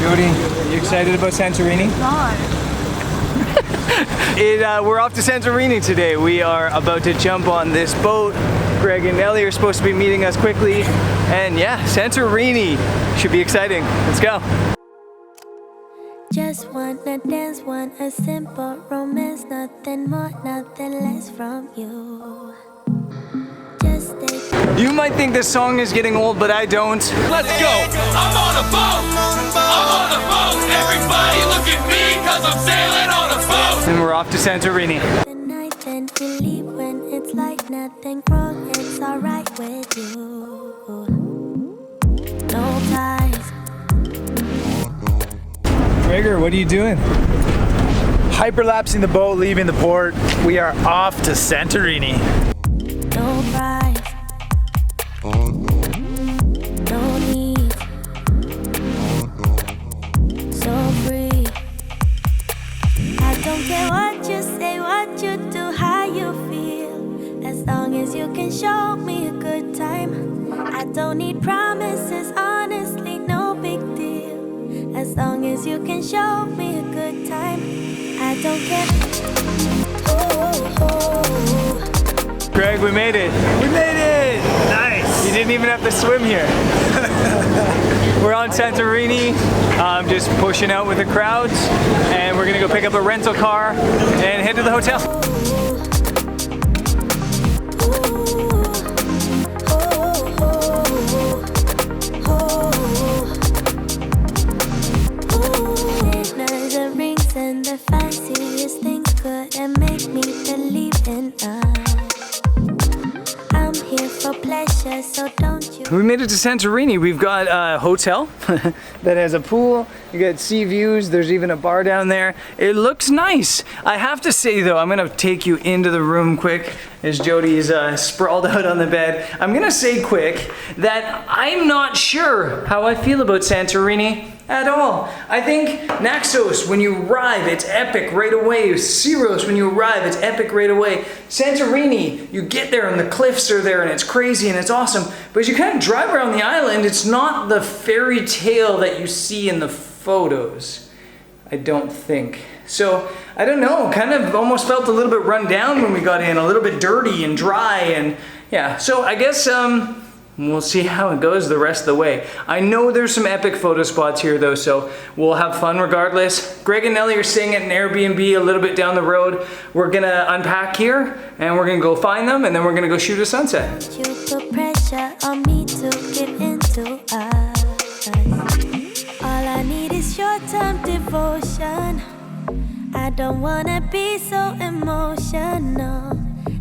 Jody, are you excited about Santorini? We're off to Santorini today. We are about to jump on this boat. Greg and Nelly are supposed to be meeting us quickly. And yeah, Santorini should be exciting. Let's go. Just wanna dance, want a simple romance, nothing more, nothing less from you. Just stay. You might think this song is getting old, but I don't. Let's go! I'm on a boat! I'm on a boat! Everybody look at me, cause I'm sailing on a boat! And we're off to Santorini. The night then we leave when it's like nothing wrong, it's alright with you. No ties. Gregor, what are you doing? Hyperlapsing the boat, leaving the port. We are off to Santorini. No prize. No need. So free. I don't care what you say, what you do, how you feel. As long as you can show me a good time. I don't need promises, honestly, no big deal. As long as you can show me a good time. I don't care. Greg, we made it. We made it! Nice! You didn't even have to swim here. We're on Santorini, just pushing out with the crowds, and we're gonna go pick up a rental car and head to the hotel. The rings and the fanciest things couldn't make me believe in us. I'm here for pleasure, so don't you. We made it to Santorini. We've got a hotel that has a pool. You got sea views. There's even a bar down there. It looks nice. I have to say though, I'm gonna take you into the room quick as Jody is sprawled out on the bed. I'm gonna say quick that I'm not sure how I feel about Santorini at all. I think Naxos, when you arrive, it's epic right away. Syros, when you arrive, it's epic right away. Santorini, you get there and the cliffs are there and it's crazy and it's awesome. But as you kind of drive around the island, it's not the fairy tale that you see in the photos, I don't think. So, I don't know, kind of almost felt a little bit run down when we got in, a little bit dirty and dry and yeah. So I guess we'll see how it goes the rest of the way. I know there's some epic photo spots here though, so we'll have fun regardless. Greg and Nelly are staying at an Airbnb a little bit down the road. We're gonna unpack here and we're gonna go find them and then we're gonna go shoot a sunset. You put pressure on me to give into us. All I need is short-term devotion. I don't wanna be so emotional.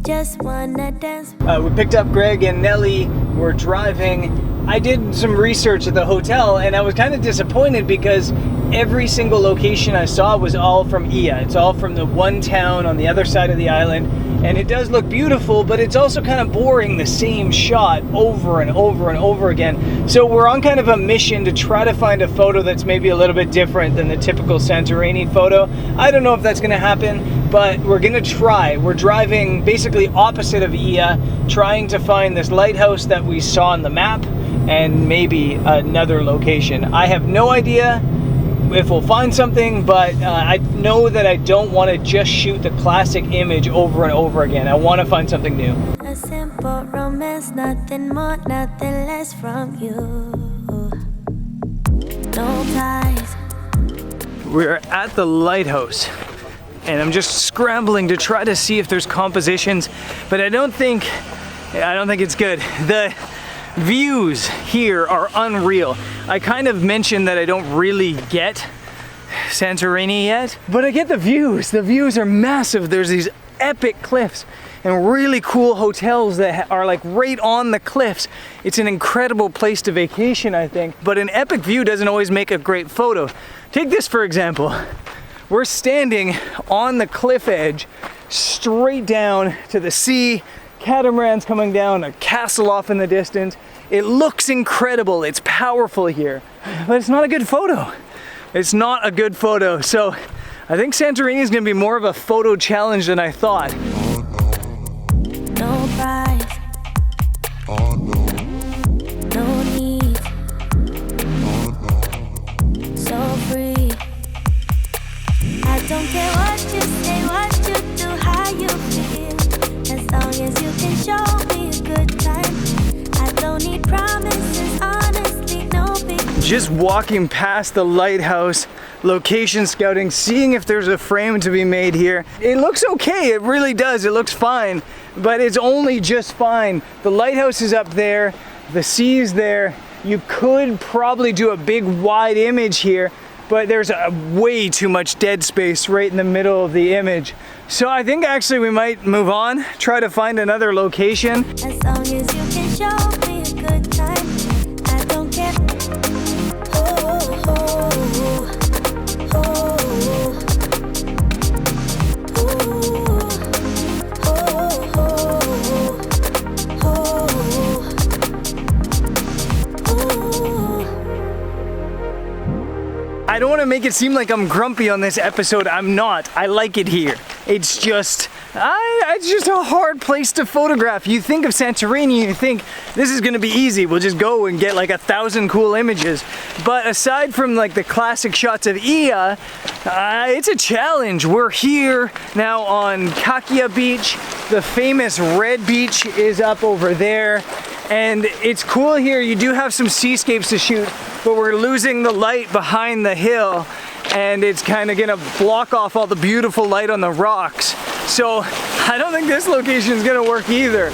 Just wanna dance. We picked up Greg and Nelly. We're driving. I did some research at the hotel and I was kind of disappointed because every single location I saw was all from Ia. It's all from the one town on the other side of the island. And it does look beautiful, but it's also kind of boring, the same shot over and over and over again. So we're on kind of a mission to try to find a photo that's maybe a little bit different than the typical Santorini photo. I don't know if that's gonna happen, but we're gonna try. We're driving basically opposite of Ia, trying to find this lighthouse that we saw on the map and maybe another location. I have no idea if we'll find something, but I know that I don't want to just shoot the classic image over and over again. I want to find something new. A simple romance, nothing more, nothing less from you. No ties. We're at the lighthouse and I'm just scrambling to try to see if there's compositions, but I don't think it's good. The views here are unreal. I kind of mentioned that I don't really get Santorini yet, but I get the views. The views are massive. There's these epic cliffs and really cool hotels that are like right on the cliffs. It's an incredible place to vacation, I think, but an epic view doesn't always make a great photo. Take this for example. We're standing on the cliff edge, straight down to the sea, catamarans coming down, a castle off in the distance. It looks incredible, it's powerful here, but it's not a good photo. It's not a good photo, so I think Santorini is gonna be more of a photo challenge than I thought. No prize. No need. So just walking past the lighthouse, location scouting, seeing if there's a frame to be made here. It looks okay, it really does, it looks fine, but it's only just fine. The lighthouse is up there, the sea's there. You could probably do a big wide image here, but there's way too much dead space right in the middle of the image. So I think actually we might move on, try to find another location. As long as you can show me a good time, I don't care. Oh, oh, oh, oh, I don't want to make it seem like I'm grumpy on this episode. I'm not. I like it here. It's just, it's just a hard place to photograph. You think of Santorini, you think this is gonna be easy. We'll just go and get like 1,000 cool images. But aside from like the classic shots of Ia, it's a challenge. We're here now on Kakia Beach. The famous red beach is up over there. And it's cool here. You do have some seascapes to shoot, but we're losing the light behind the hill, and it's kind of gonna block off all the beautiful light on the rocks. So I don't think this location is gonna work either.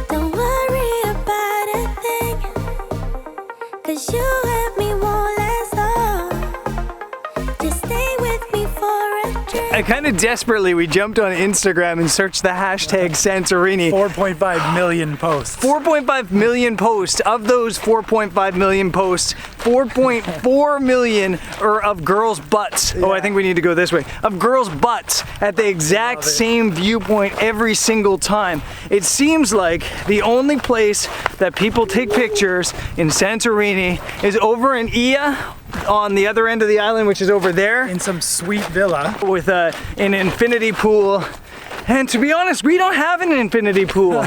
don't worry about a thing, 'cause you and me won't last long. Just stay with me for a drink. I kind of desperately, we jumped on Instagram and searched the hashtag Santorini. 4.5 million posts. 4.5 million posts. Of those 4.5 million posts, 4.4 million are of girls' butts. Oh, I think we need to go this way. Of girls' butts at the exact same viewpoint every single time. It seems like the only place that people take pictures in Santorini is over in Ia, on the other end of the island, which is over there, In some sweet villa. with an infinity pool. And to be honest, we don't have an infinity pool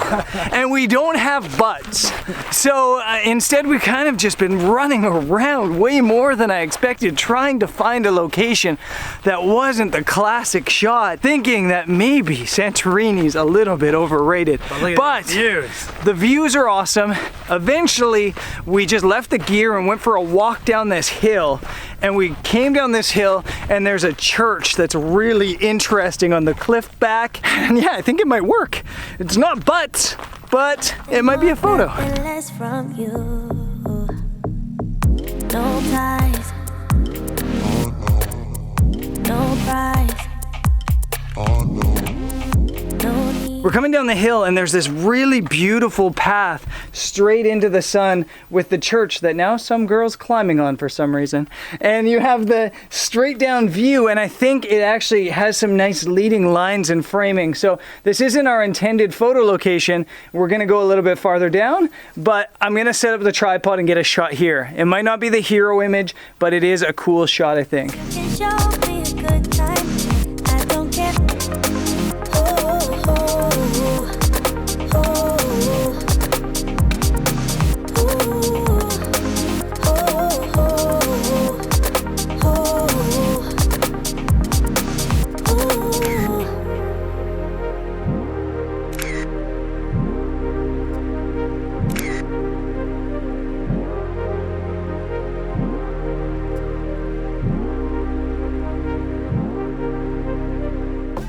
and we don't have butts. So instead we've kind of just been running around way more than I expected, trying to find a location that wasn't the classic shot, thinking that maybe Santorini's a little bit overrated. But the views are awesome. Eventually, we just left the gear and went for a walk down this hill. And we came down this hill and there's a church that's really interesting on the cliff back. And yeah, I think it might work. It's not butts, but it might be a photo. Nothing less from you. No ties. No prize. No need. We're coming down the hill and there's this really beautiful path straight into the sun with the church that now some girl's climbing on for some reason. And you have the straight down view, and I think it actually has some nice leading lines and framing. So this isn't our intended photo location. We're gonna go a little bit farther down, but I'm gonna set up the tripod and get a shot here. It might not be the hero image, but it is a cool shot, I think. You can show me a good time. I don't care. Oh, oh, oh, oh.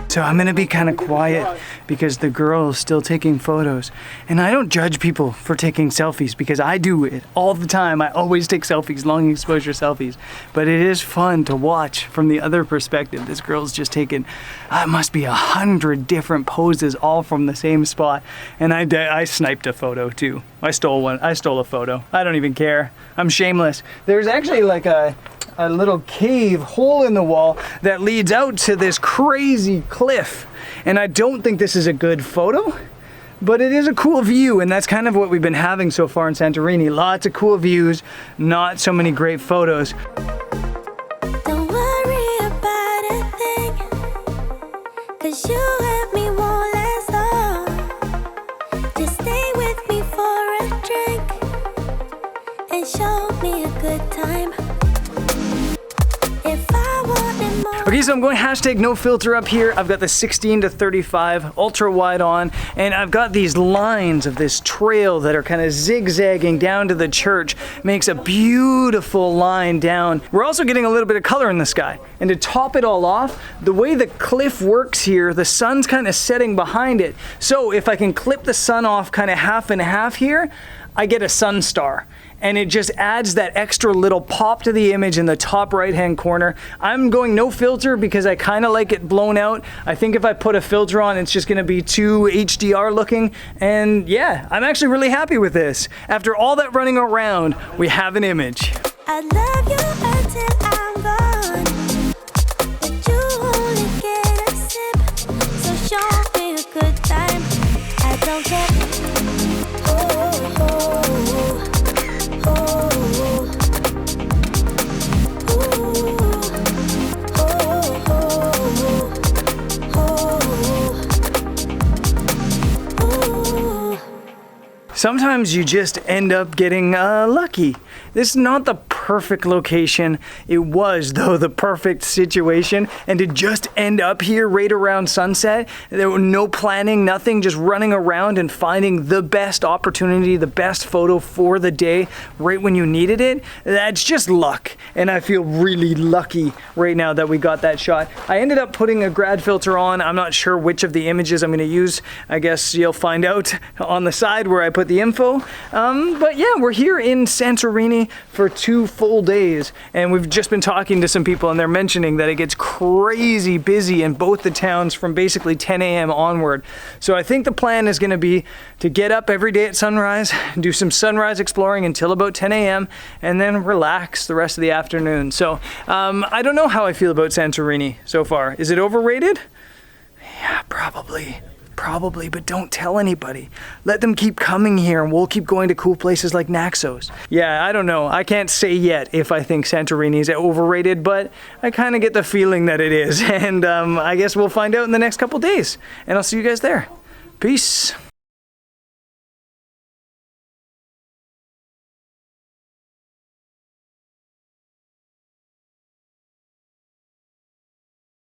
So I'm gonna be kind of quiet because the girl is still taking photos. And I don't judge people for taking selfies because I do it all the time. I always take selfies, long exposure selfies. But it is fun to watch from the other perspective. This girl's just taken, it must be 100 different poses all from the same spot. And I sniped a photo too. I stole one, I stole a photo. I don't even care, I'm shameless. There's actually like a little cave hole in the wall that leads out to this crazy cliff. And I don't think this is a good photo, but it is a cool view, and that's kind of what we've been having so far in Santorini. Lots of cool views, not so many great photos. Don't worry about a thing, 'cause you and me won't last long. Just stay with me for a drink and show me a good time. more. Okay, so I'm going hashtag no filter up here. I've got the 16 to 35 ultra wide on, and I've got these lines of this trail that are kind of zigzagging down to the church. Makes a beautiful line down. We're also getting a little bit of color in the sky. And to top it all off, the way the cliff works here, the sun's kind of setting behind it. So if I can clip the sun off kind of half and half here, I get a sun star. And it just adds that extra little pop to the image in the top right hand corner. I'm going no filter because I kind of like it blown out. I think if I put a filter on, it's just gonna be too HDR looking. And yeah, I'm actually really happy with this. After all that running around, we have an image. I love you until I'm gone, but you only get a sip. So show me a good time. I don't care. Oh, oh, oh. Sometimes you just end up getting lucky. This is not the perfect location. It was, though, the perfect situation. And to just end up here right around sunset, there was no planning, nothing, just running around and finding the best opportunity, the best photo for the day right when you needed it. That's just luck. And I feel really lucky right now that we got that shot. I ended up putting a grad filter on. I'm not sure which of the images I'm going to use. I guess you'll find out on the side where I put the info. But yeah, we're here in Santorini for 2 full days, and we've just been talking to some people, and they're mentioning that it gets crazy busy in both the towns from basically 10 a.m. onward. So I think the plan is going to be to get up every day at sunrise, do some sunrise exploring until about 10 a.m., and then relax the rest of the afternoon. So I don't know how I feel about Santorini so far. Is it overrated? Yeah, probably, but don't tell anybody. Let them keep coming here and we'll keep going to cool places like Naxos. Yeah, I don't know. I can't say yet if I think Santorini is overrated, but I kind of get the feeling that it is. And I guess we'll find out in the next couple days. And I'll see you guys there. Peace.